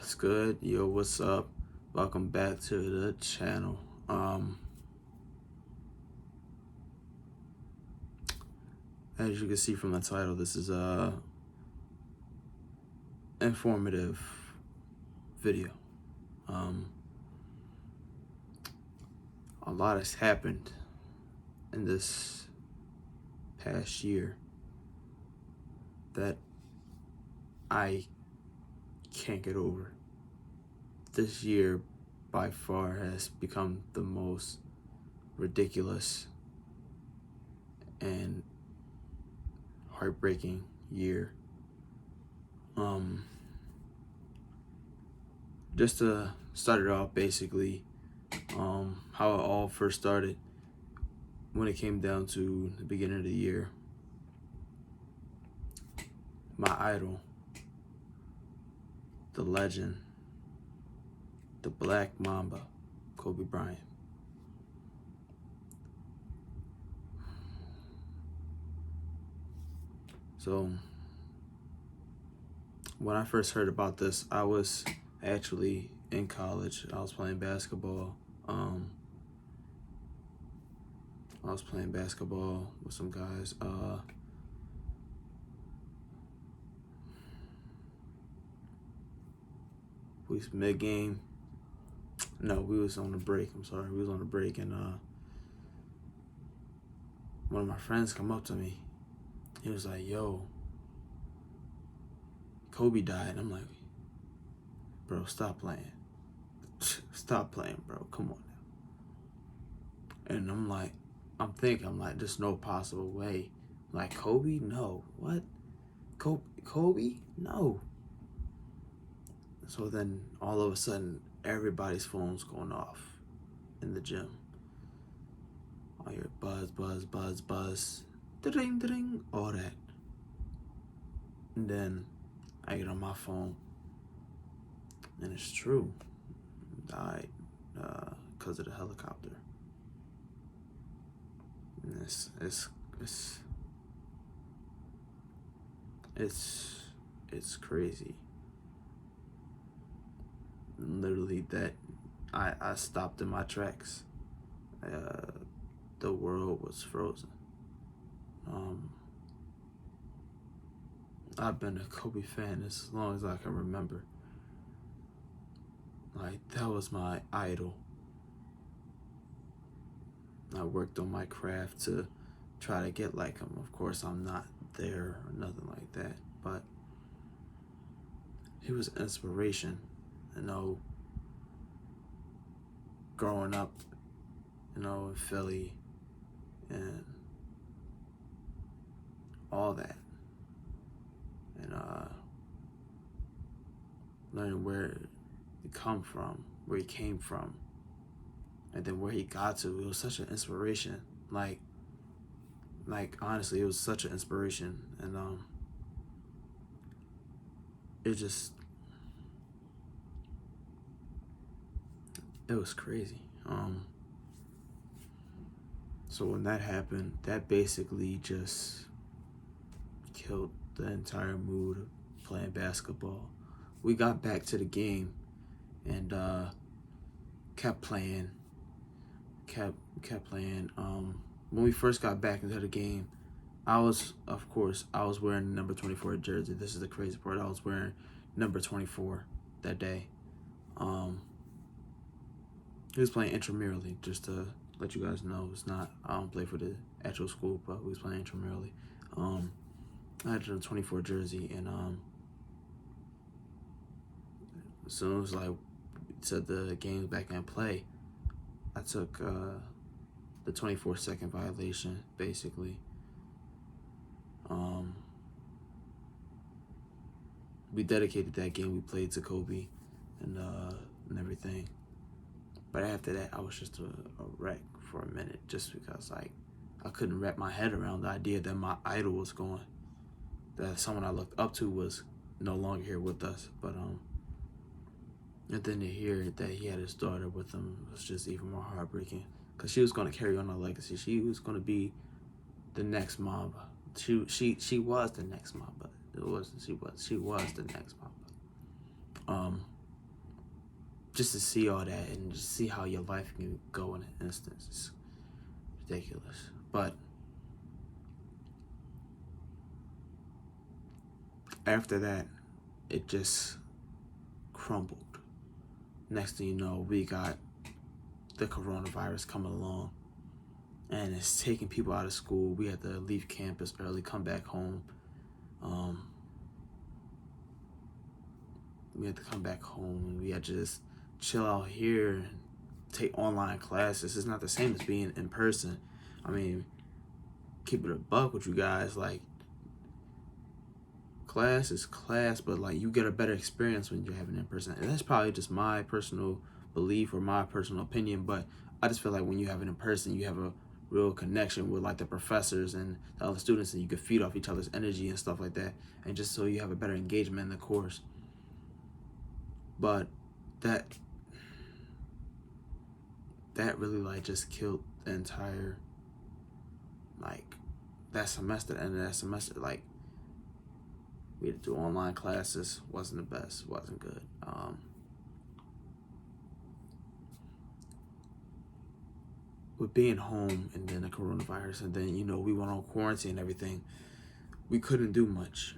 What's good? Yo, what's up? Welcome back to the channel. As you can see from the title, this is a informative video. A lot has happened in this past year that I can't get over. This year by far has become the most ridiculous and heartbreaking year. Just to start it off, basically, how it all first started when it came down to the beginning of the year. My idol, the legend, the Black Mamba, Kobe Bryant. So when I first heard about this, I was actually in college. I was playing basketball. I was playing basketball with some guys. We was mid game. No, we was on the break. I'm sorry, we was on the break, and one of my friends come up to me. He was like, "Yo, Kobe died." And I'm like, "Bro, stop playing. Stop playing, bro. Come on now." And I'm like, there's no possible way. Like, Kobe? No. What? Kobe? No. So then all of a sudden, everybody's phone's going off in the gym. I hear buzz, buzz, buzz, buzz, ding, ding, all that. And then I get on my phone, and it's true. Died because of the helicopter. And it's crazy. Literally, that I stopped in my tracks. The world was frozen. I've been a Kobe fan as long as I can remember. Like, that was my idol. I worked on my craft to try to get like him. Of course, I'm not there or nothing like that, but he was inspiration. Growing up, in Philly and all that, and learning where he came from, and then where he got to. It was such an inspiration. Like honestly, it was such an inspiration, and it was crazy. So when that happened, that basically just killed the entire mood of playing basketball. We got back to the game and kept playing. When we first got back into the game, I was wearing number 24 jersey. This is the crazy part. I was wearing number 24 that day. He was playing intramurally, just to let you guys know. I don't play for the actual school, but we was playing intramurally. I had a 24 jersey, and as soon as said the game's back in play, I took the 24-second violation, basically. We dedicated that game we played to Kobe and everything. But after that, I was just a wreck for a minute, just because I couldn't wrap my head around the idea that my idol was gone, that someone I looked up to was no longer here with us. But and then to hear that he had his daughter with him was just even more heartbreaking, because she was going to carry on the legacy. She was going to be the next Mamba. She was the next Mamba. She was the next Mamba. just to see all that and just see how your life can go in an instance. It's ridiculous. But after that, it just crumbled. Next thing you know, we got the coronavirus coming along, and it's taking people out of school. We had to leave campus early, come back home. We had to come back home, and we had to just chill out here and take online classes. It's not the same as being in person. I mean, keep it a buck with you guys. Like, class is class, but like you get a better experience when you're having it in person. And that's probably just my personal belief or my personal opinion, but I just feel like when you have it in person, you have a real connection with like the professors and the other students, and you can feed off each other's energy and stuff like that, and just so you have a better engagement in the course. But that really like just killed the entire, like, that semester. And that semester, like, we had to do online classes. Wasn't the best. Wasn't good. With being home and then the coronavirus, and then, you know, we went on quarantine and everything, we couldn't do much.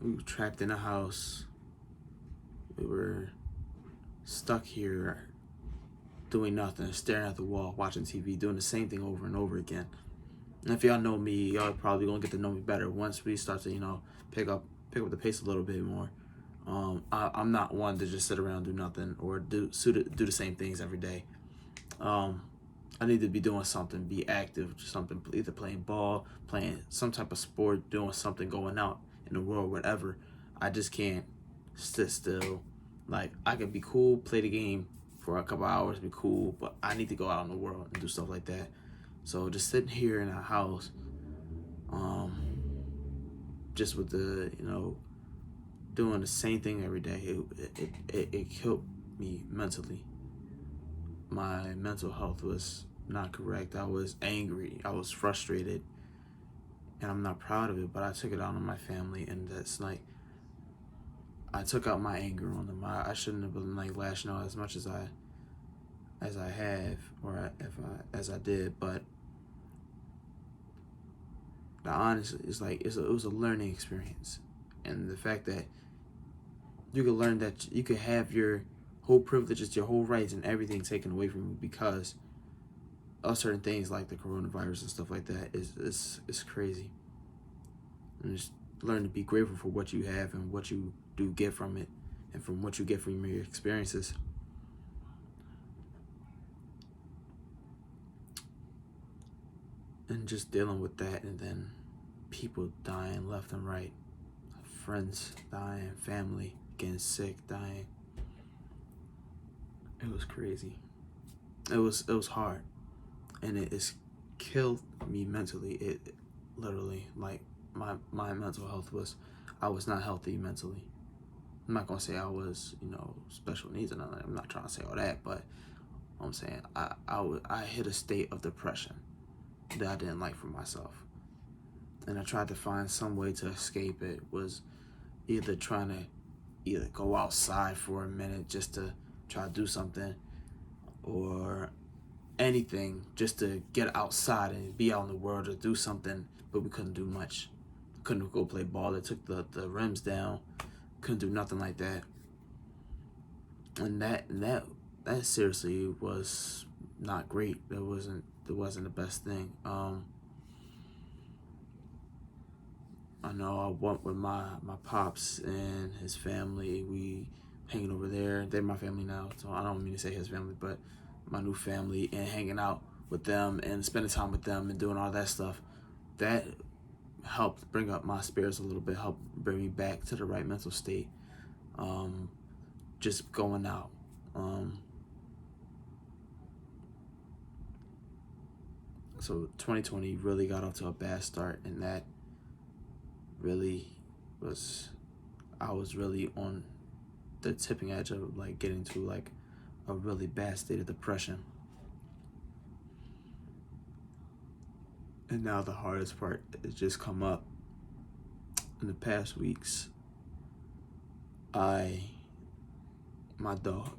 We were trapped in a house. We were stuck here doing nothing, staring at the wall, watching TV, doing the same thing over and over again. And if y'all know me, y'all probably gonna get to know me better once we start to, you know, pick up the pace a little bit more. I'm not one to just sit around and do nothing or do the same things every day. I need to be doing something, be active, something, either playing ball, playing some type of sport, doing something, going out in the world, whatever. I just can't sit still. Like, I can be cool, play the game for a couple hours, be cool, but I need to go out in the world and do stuff like that. So just sitting here in a house, just with the, you know, doing the same thing every day, it killed me mentally. My mental health was not correct. I was angry. I was frustrated, and I'm not proud of it. But I took it out on my family, and that's like, I took out my anger on them. I shouldn't have been like lashing out as much as I have, or as I did. But the honest is like, it was a learning experience, and the fact that you could learn that you could have your whole privileges, your whole rights, and everything taken away from you because of certain things like the coronavirus and stuff like that is crazy. And just learn to be grateful for what you have and what you do get from it, and from what you get from your experiences. And just dealing with that, and then people dying left and right, friends dying, family getting sick, dying. It was crazy. It was hard, and it's killed me mentally. It literally, like, my mental health was, I was not healthy mentally. I'm not gonna say I was, you know, special needs or nothing. I'm not trying to say all that, but I'm saying I hit a state of depression that I didn't like for myself, and I tried to find some way to escape it. Was either trying to go outside for a minute just to try to do something, or anything just to get outside and be out in the world to do something, but we couldn't do much. Couldn't go play ball. They took the rims down. Couldn't do nothing like that. And that seriously was not great. It wasn't the best thing. I know I went with my pops and his family. We hanging over there. They're my family now, so I don't mean to say his family, but my new family, and hanging out with them and spending time with them and doing all that stuff. That helped bring up my spirits a little bit, helped bring me back to the right mental state. Just going out. So 2020 really got off to a bad start, and that really was, I was really on the tipping edge of like getting to like a really bad state of depression. And now the hardest part has just come up in the past weeks. My dog,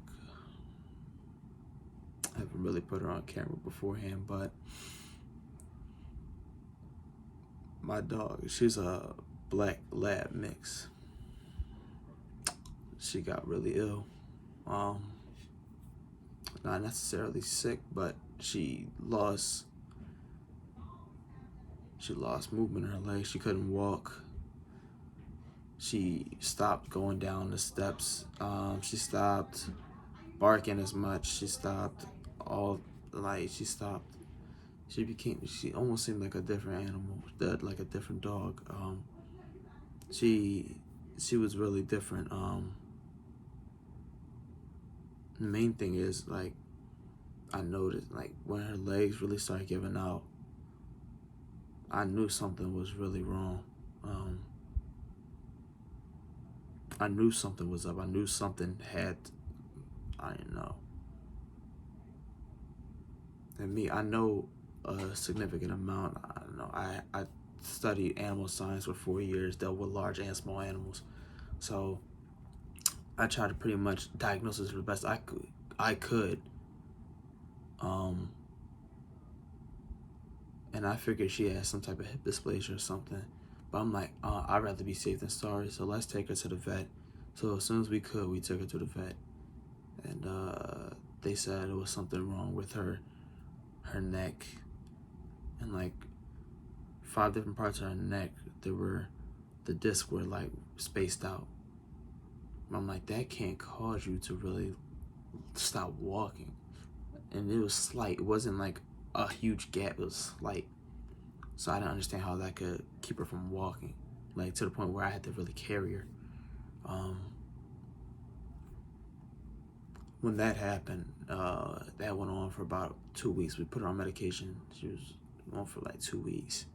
I haven't really put her on camera beforehand, but my dog, she's a black lab mix. She got really ill. Not necessarily sick, but she lost movement in her legs. She couldn't walk. She stopped going down the steps. She stopped barking as much. She stopped all she stopped. She almost seemed like a different animal, like a different dog. She was really different. The main thing is, like, I noticed, like, when her legs really started giving out, I knew something was really wrong. I knew something was up. I knew something I didn't know. And me, I know a significant amount. I don't know. I studied animal science for 4 years, dealt with large and small animals. So I tried to pretty much diagnose this the best I could. And I figured she had some type of hip dysplasia or something. But I'm like, I'd rather be safe than sorry, so let's take her to the vet. So as soon as we could, we took her to the vet. And they said it was something wrong with her neck. And like 5 different parts of her neck, the discs were like spaced out. I'm like, that can't cause you to really stop walking. And it was slight. It wasn't like a huge gap. It was slight. So I didn't understand how that could keep her from walking, like to the point where I had to really carry her. When that happened, that went on for about 2 weeks. We put her on medication. She was on for like 2 weeks.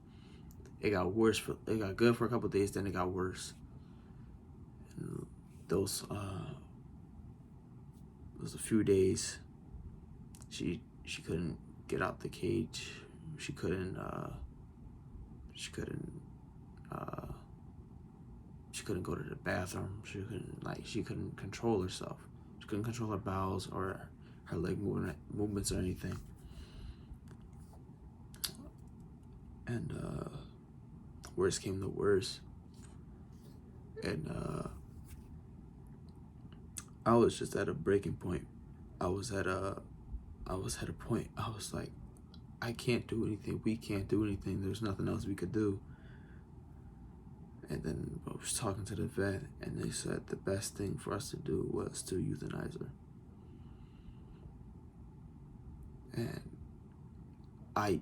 It got worse. It got good for a couple of days, then it got worse. And those a few days. She couldn't get out the cage. She couldn't go to the bathroom. She couldn't control herself. She couldn't control her bowels or her leg movements or anything. And worst came to worst. And I was just at a breaking point. I was at a point. I was like, I can't do anything. We can't do anything. There's nothing else we could do. And then I was talking to the vet, and they said the best thing for us to do was to euthanize her. And I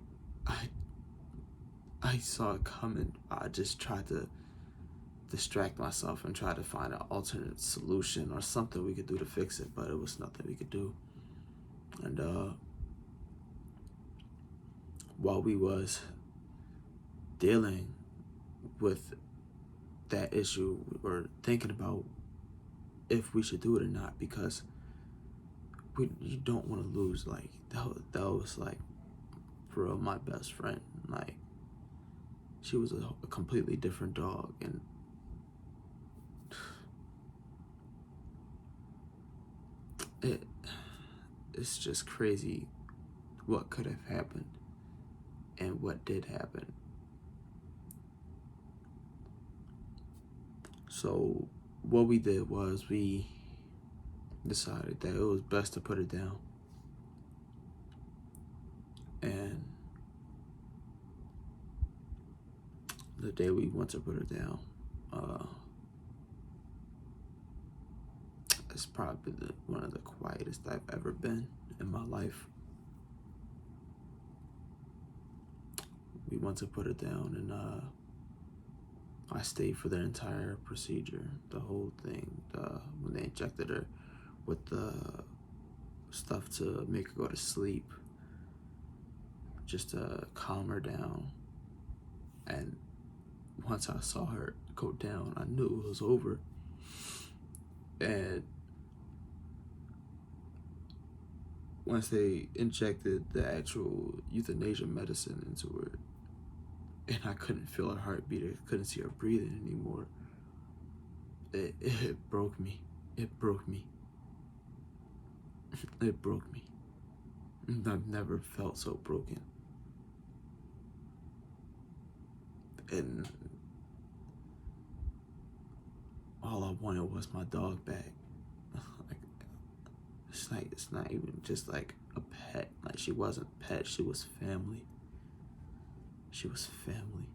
saw it coming. I just tried to distract myself and try to find an alternate solution or something we could do to fix it, but it was nothing we could do. And while we was dealing with that issue, we were thinking about if we should do it or not, because you don't want to lose, like, that was like, for real, my best friend. Like, she was a completely different dog, and it's just crazy what could have happened and what did happen. So what we did was we decided that it was best to put it down. And the day we went to put it down, it's probably one of the quietest I've ever been in my life. We went to put it down, and I stayed for the entire procedure, the whole thing. When they injected her with the stuff to make her go to sleep, just to calm her down. And once I saw her go down, I knew it was over. And once they injected the actual euthanasia medicine into her, and I couldn't feel her heartbeat, I couldn't see her breathing anymore, it broke me. It broke me. It broke me. I've never felt so broken. And all I wanted was my dog back. Like, it's not even just like a pet. Like, she wasn't a pet, she was family. She was family.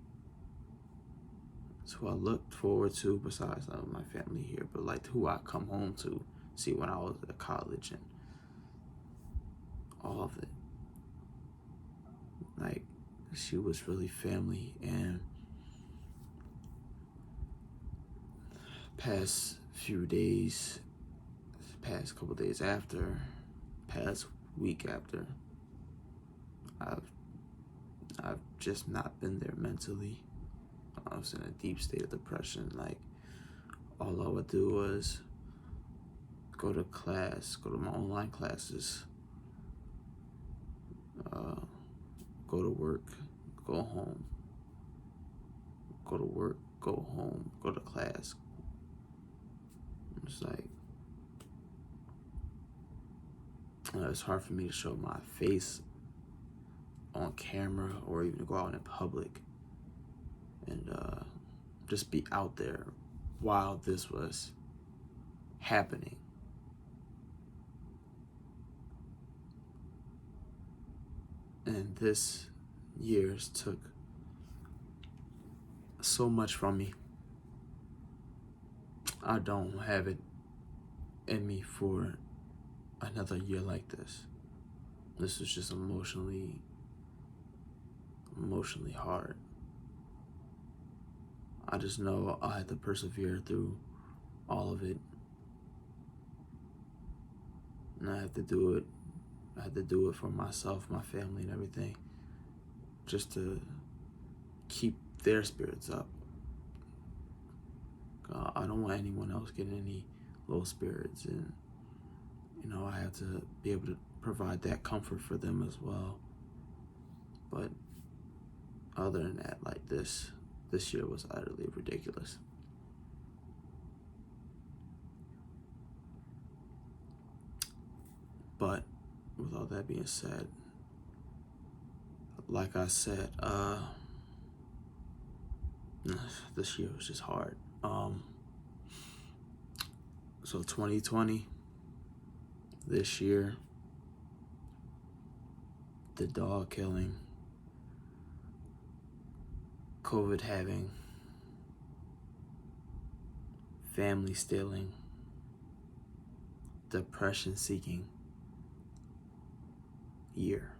So I looked forward to, besides my family here, but like who I come home to see when I was at college and all of it. Like, she was really family. And past few days, past couple days after, past week after, I've just not been there mentally. I was in a deep state of depression. Like, all I would do was go to class, go to my online classes, go to work, go home, go to work, go home, go to class. It's like, it's hard for me to show my face on camera or even to go out in public and just be out there while this was happening. And this year's took so much from me. I don't have it in me for another year like this. This was just emotionally hard. I just know I had to persevere through all of it. And I had to do it. I had to do it for myself, my family, and everything. Just to keep their spirits up. I don't want anyone else getting any low spirits. And, I have to be able to provide that comfort for them as well. But other than that, like this year was utterly ridiculous. But with all that being said, like I said, this year was just hard. So 2020, this year, the dog killing, COVID having, family stealing, depression seeking year.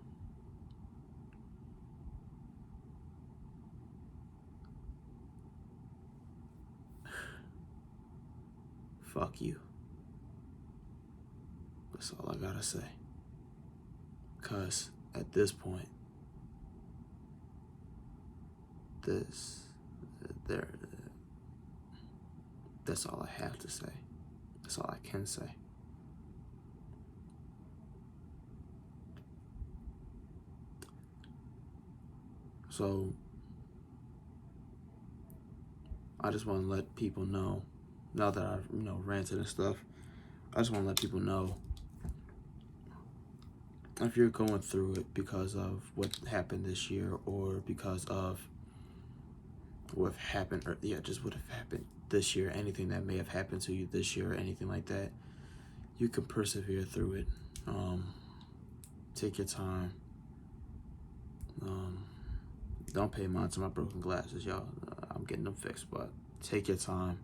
Fuck you. That's all I gotta say. Cause at this point, that's all I have to say. That's all I can say. So I just want to let people know, now that I've ranted and stuff, I just want to let people know, if you're going through it because of what happened this year, or because of what happened, or just what have happened this year, anything that may have happened to you this year, or anything like that, you can persevere through it. Take your time. Don't pay mind to my broken glasses, y'all. I'm getting them fixed, but take your time.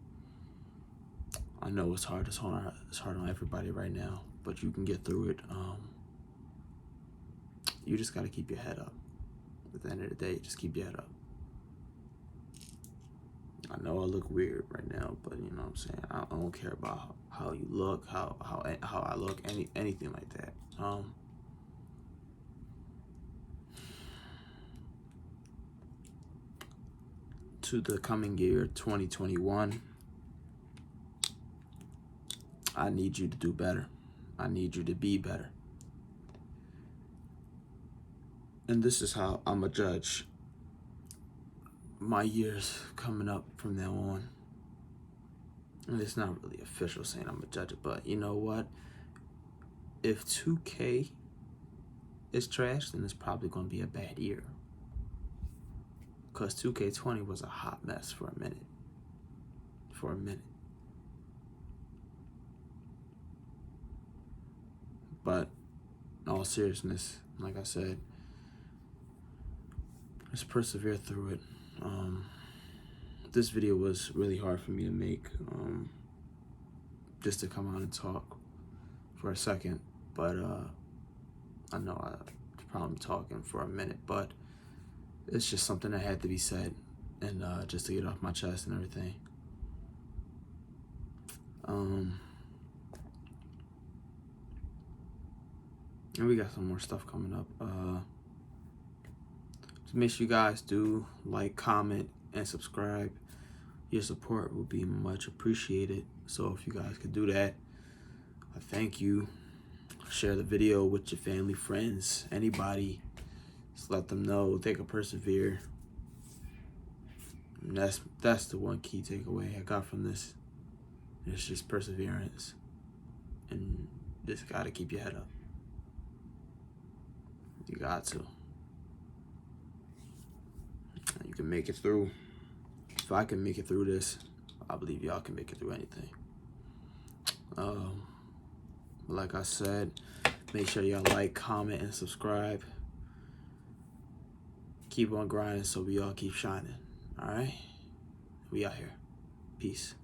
I know it's hard. It's hard on everybody right now, but you can get through it. You just gotta keep your head up. At the end of the day, just keep your head up. I know I look weird right now, but you know what I'm saying? I don't care about how you look, how I look, anything like that. To the coming year, 2021, I need you to do better. I need you to be better. And this is how I'm a judge my years coming up from now on. And it's not really official saying I'm a judge it, but you know what? If 2K is trash, then it's probably going to be a bad year. Because 2K20 was a hot mess for a minute. But in all seriousness, like I said, just persevere through it. This video was really hard for me to make, just to come out and talk for a second. But I know I've probably talking for a minute, but it's just something that had to be said, and just to get off my chest and everything. And we got some more stuff coming up. Just make sure you guys do like, comment, and subscribe. Your support will be much appreciated. So if you guys could do that, I thank you. Share the video with your family, friends, anybody. Just let them know they can persevere. And that's the one key takeaway I got from this. It's just perseverance, and just gotta keep your head up. You got to. You can make it through. If I can make it through this, I believe y'all can make it through anything. Like I said, make sure y'all like, comment, and subscribe. Keep on grinding so we all keep shining. All right? We out here. Peace.